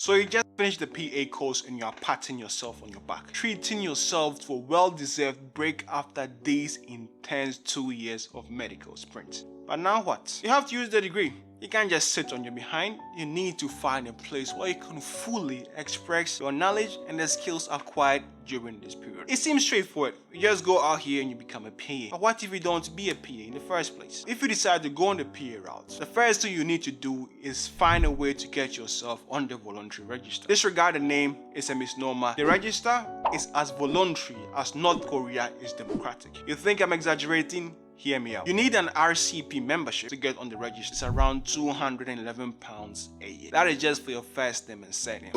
So you just finished the PA course and you are patting yourself on your back, treating yourself to a well-deserved break after these intense 2 years of medical sprint. But now what? You have to use the degree. You can't just sit on your behind. You need to find a place where you can fully express your knowledge and the skills acquired during this period. It seems straightforward. You just go out here and you become a PA. But what if you don't be a PA in the first place? If you decide to go on the PA route, the first thing you need to do is find a way to get yourself on the voluntary register. Disregard the name, it's a misnomer. The register is as voluntary as North Korea is democratic. You think I'm exaggerating? Hear me out. You need an RCP membership to get on the register. It's around £211 a year. That is just for your first name and surname.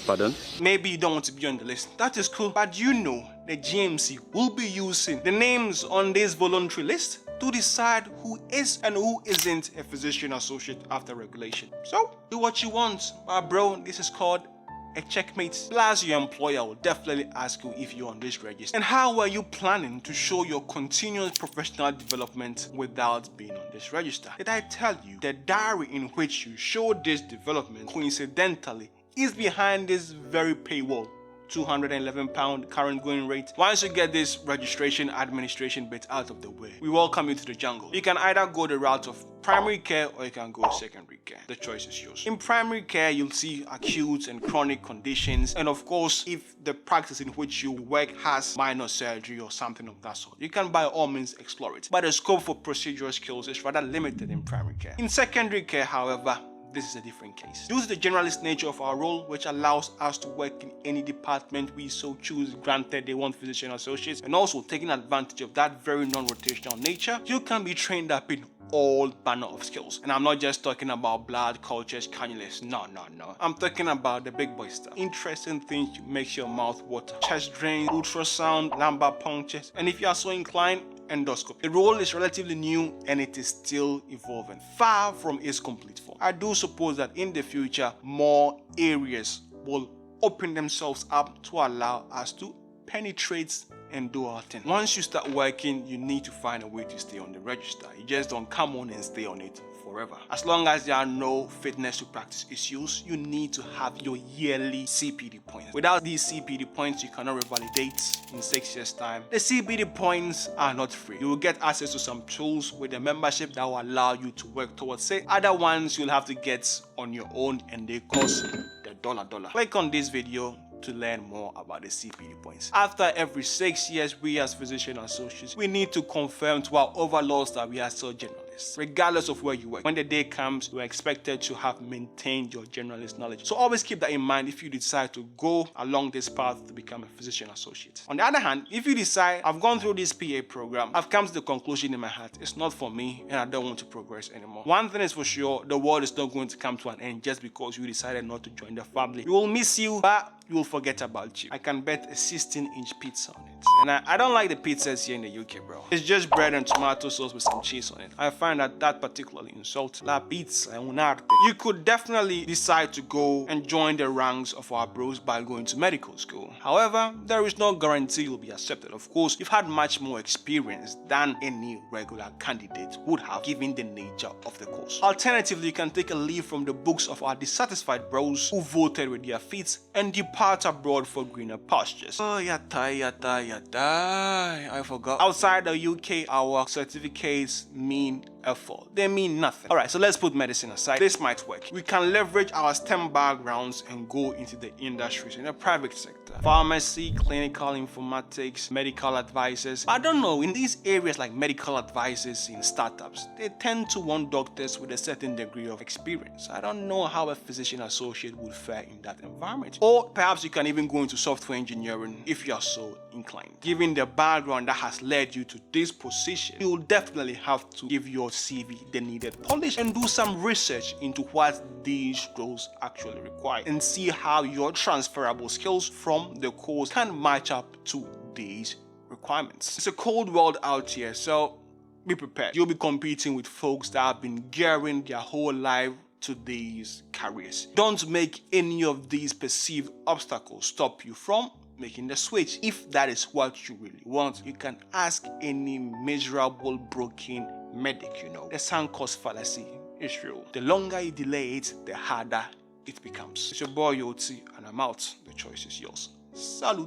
Pardon? Maybe you don't want to be on the list. That is cool. But you know the GMC will be using the names on this voluntary list to decide who is and who isn't a physician associate after regulation. So do what you want. But bro, this is called a checkmate. Plus, your employer will definitely ask you if you're on this register. And how are you planning to show your continuous professional development without being on this register? Did I tell you the diary in which you show this development coincidentally is behind this very paywall? £211 current going rate. Once you get this registration administration bit out of the way, we welcome you to the jungle. You can either go the route of primary care or you can go secondary care. The choice is yours. In primary care, you'll see acute and chronic conditions, and of course, if the practice in which you work has minor surgery or something of that sort, you can by all means explore it. But the scope for procedural skills is rather limited in primary care. In secondary care, however, this is a different case. Due to the generalist nature of our role, which allows us to work in any department we so choose, granted they want physician associates, and also taking advantage of that very non-rotational nature, you can be trained up in all manner of skills. And I'm not just talking about blood cultures, cannulas. No. I'm talking about the big boy stuff. Interesting things to make your mouth water. Chest drains, ultrasound, lumbar punctures, and if you are so inclined, endoscopy. The role is relatively new and it is still evolving, far from its complete form. I do suppose that in the future, more areas will open themselves up to allow us to penetrate and do our thing. Once you start working, you need to find a way to stay on the register. You just don't come on and stay on it forever. As long as there are no fitness to practice issues, you need to have your yearly CPD points. Without these CPD points, you cannot revalidate in 6 years' time. The CPD points are not free. You will get access to some tools with a membership that will allow you to work towards it. Other ones you'll have to get on your own and they cost the dollar. Click on this video to learn more about the CPD points. After every 6 years, we as physician associates, we need to confirm to our overlords that we are still generalists, regardless of where you work. When the day comes, you are expected to have maintained your generalist knowledge. So always keep that in mind if you decide to go along this path to become a physician associate. On the other hand, if you decide, I've gone through this PA program, I've come to the conclusion in my heart, it's not for me and I don't want to progress anymore. One thing is for sure, the world is not going to come to an end just because you decided not to join the family. We will miss you, but you will forget about you. I can bet a 16-inch pizza on it. And I don't like the pizzas here in the UK, bro. It's just bread and tomato sauce with some cheese on it. I find that particularly insulting. La pizza è un'arte. You could definitely decide to go and join the ranks of our bros by going to medical school. However, there is no guarantee you'll be accepted. Of course, you've had much more experience than any regular candidate would have given the nature of the course. Alternatively, you can take a leaf from the books of our dissatisfied bros who voted with their feet and depart abroad for greener pastures. Oh, I forgot. Outside the UK, our certificates mean effort. They mean nothing. Alright, so let's put medicine aside. This might work. We can leverage our STEM backgrounds and go into the industries in the private sector. Pharmacy, clinical informatics, medical advisors. I don't know, in these areas like medical advisors in startups, they tend to want doctors with a certain degree of experience. I don't know how a physician associate would fare in that environment. Or perhaps you can even go into software engineering if you are so inclined. Given the background that has led you to this position, you will definitely have to give your CV the needed polish and do some research into what these roles actually require and see how your transferable skills from the course can match up to these requirements. It's a cold world out here, so be prepared. You'll be competing with folks that have been gearing their whole life to these careers. Don't make any of these perceived obstacles stop you from making the switch. If that is what you really want, you can ask any miserable, broken medic, the sunk cost fallacy. Israel. The longer you delay it, the harder it becomes. It's your boy Yoti, and I'm out. The choice is yours. Salute.